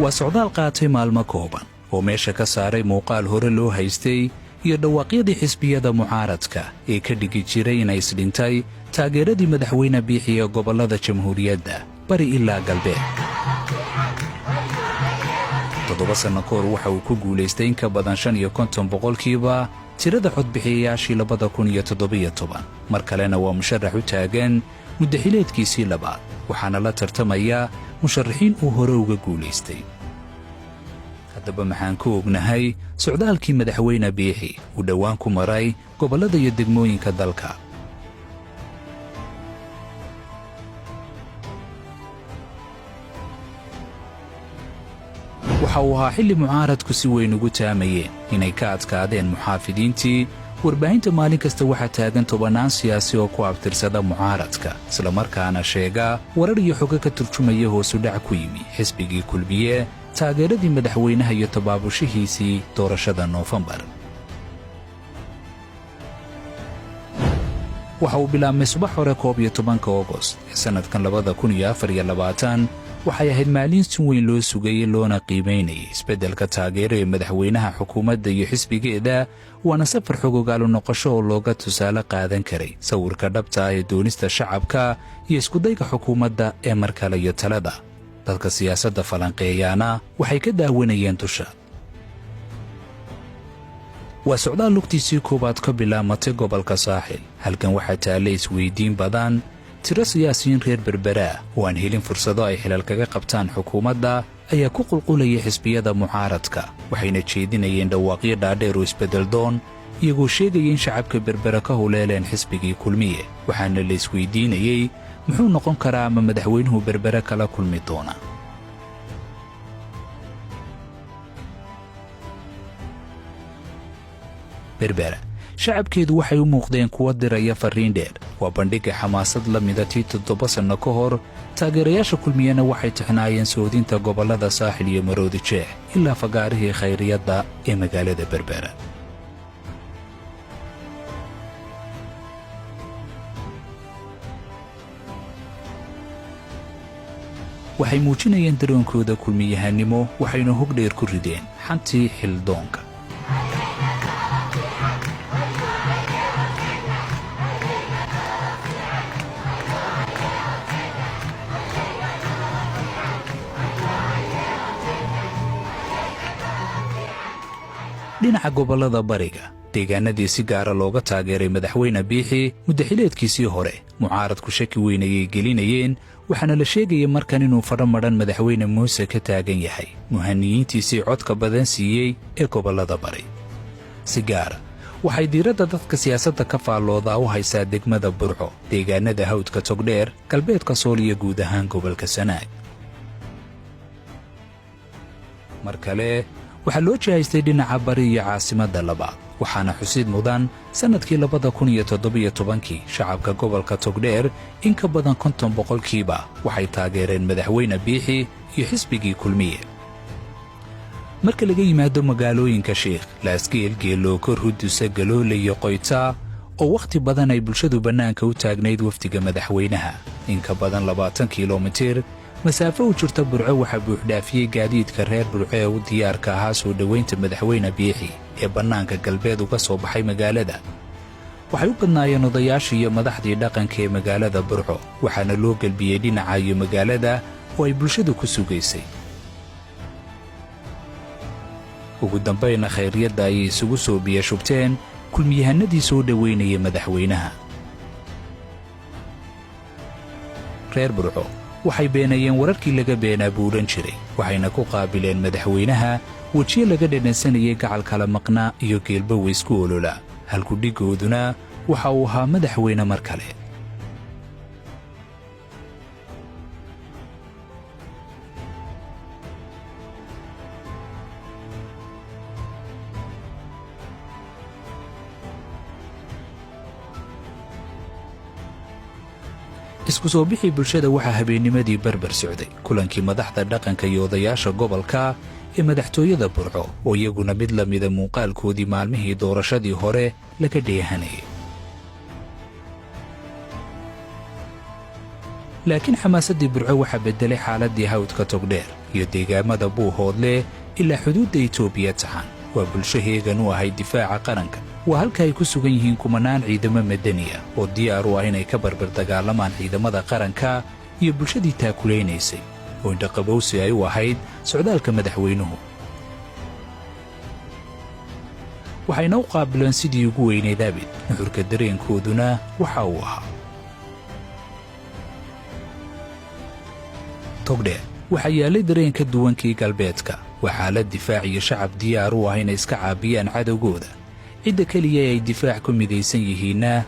وسعودال قاتي مالما كوبان وميشا كساري موقال هورلو هايستي iyo dhawaaqyadii xisbiyada mucaaradka ee ka dhigi jiray inay isdhintay taageeradii madaxweyne Biixi ee gobolada jamhuuriyadda bari ilaa galbeed. 7 sano kahor waxa uu ku guulaystay in ka badan 55% tirada codbixiyayaashii 2017 mar kalena waa musharax u taagan muddaxileedkiisii labaad waxaana la tartamaya musharaxiin uu hore uga guulaystay. haddaba maxaan ku ognahay socdaalkii madaxweyne Biixi uu dhawaan ku maray gobolada iyo degmooyinka dalka. waxa uu ahaa xilli mucaaradku si weyn ugu taamayeen inay ka adkaadeen muxaafidiintii. warbaahinta maalin kasta waxaa taagan tobanaan siyaasi oo ku abtirsada mucaaradka isla markaana sheega warar iyo xogo ka turjumaya hoos u dhac ku yimi xisbigii kulmiye taageeradii madaxweynaha iyo tabaabushihiisii doorashada Noofambar. waxa uu bilaabmay subax hore 11 August sanadkan 2024 waxay ahayd maalin si weyn loo sugayay loona qiimeynayay isbeddelka taageero ee madaxweynaha xukuumadda iyo xisbigeeda waana safar xogogaal noqosho oo looga tusaale qaadan karay sawirka dhabta ah ee doonista shacabka iyo iskudayga xukuumadda ee markale iyo talada. dadka siyaasadda falanqeeyaana waxay ka daawanayeen dusha. waa socdaal lugtiisii koobaad ka bilaamatay gobolka Saaxil halkan waxaa taallay isweydiin badan tiro siyaasiyiin reer Berbera oo aan helin fursado ay xilal kaga qabtaan xukuumadda ayaa ku qulqulaya xisbiyada mucaaradka waxayna jeedinayeen dhawaaqyo dhaadheer oo isbeddel doon iyagoo sheegaya in shacabka Berbera ka huleeleen xisbigii kulmiye waxaana la isweydiinayay muxuu noqon karaa ama madaxweynuhu Berbera kala kulmi doona. Berbera shacabkeedu waxay u muuqdeen kuwa diraya fariin dheer waa bandhiga xamaasad la midati 7 sano ka hor taageerayaasha kulmiyana waxay tixnaayeen soodinta gobolada Saaxil iyo Maroodi Jeex ilaa fagaarihii khayriyadda ee magaalada Berbera. waxay muujinayeen dareenkooda kulmiyahanimo waxayna hog dheer ku rideen xantii xildoonka. dhinaca gobolada bariga deegaanadii si gaara looga taageeray madaxweyne Biixi muddaxileedkiisii hore mucaaradku shaki weyn ayay gelinayeen waxaana la sheegayay markan inuu fadhamaran madaxweyne Muuse ka taagan yahay muhaniyiintiisii codka badan siiyey ee gobolada bari. si gaara waxay diiradda dadka siyaasadda ka faallooda u haysaa degmada Burco deegaanada hawdka Togdheer galbeedka Sool iyo guud ahaan gobolka Sanaag. mar kale waxaa loo jihaystay dhinaca bari iyo caasimadda labaad waxaana xusid mudan sanadkii 2017 shacabka gobolka Togdheer in ka badan 50% waxay taageereen madaxweyne Biixi iyo xisbigii kulmiye. marka laga yimaado magaalooyinka Sheekh Laaskeel Geelo Korhuduse Galoole iyo Qoyta oo waqti badan ay bulshadu bannaanka u taagnayd wafdiga madaxweynaha in ka badan 20 kiiloomitir masaafo u jirta Burco waxaa buuxdhaafiyey gaadiidka reer Burco ee u diyaarka ahaa soo dhoweynta madaxweyne Biixi ee bannaanka galbeed uga soo baxay magaalada. waxay u badnaayeen odayaashii iyo madaxdii dhaqanka ee magaalada Burco waxaana loo galbiyey dhinaca iyo magaalada oo ay bulshadu ku sugaysay. ugu dambayna khayriyadda ayay isugu soo biyashubteen kulmiyahanadii soo dhoweynayay madaxweynaha. reer Burco waxay beenayeen wararkii laga beenaabuuran jiray waxayna ku qaabileen madaxweynaha wejiyo laga dhadhansanayay gacal kala maqnaa iyo geelba weysku olola halku dhigooduna waxa uu ahaa madaxweyne mar kale. isku soo bixi bulshada waxa habeennimadii barbar socday kulankii madaxda dhaqanka iyo odayaasha gobolka ee madaxtooyada Burco oo iyaguna mid la mid ah muuqaalkoodii maalmihii doorashadii hore laga dheehanayay. laakiin xamaasaddii burco waxaa beddelay xaaladdii hawdka togdheer iyo deegaamada buuhoodle ilaa xuduudda etoobiya taxan. waa bulsho heegan u ahayd difaaca qaranka. waa halka ay ku sugan yihiin kumanaan ciidamo madani ah oo diyaar u ah inay ka barbardagaalamaan ciidamada qaranka iyo bulshadii taakulaynaysay oo indhaqabowsi ay u ahayd socdaalka madaxweynuhu. waxayna u qaabileen sidii ugu weynayd abid. nuxurka dareenkooduna waxa uu ahaa togdheer waxaa yaallay dareen ka duwankii galbeedka. waa xaalad difaac iyo shacab diyaar u ah inay iska caabiyaan cadowgooda. cidda keliya ay difaac ku midaysan yihiinna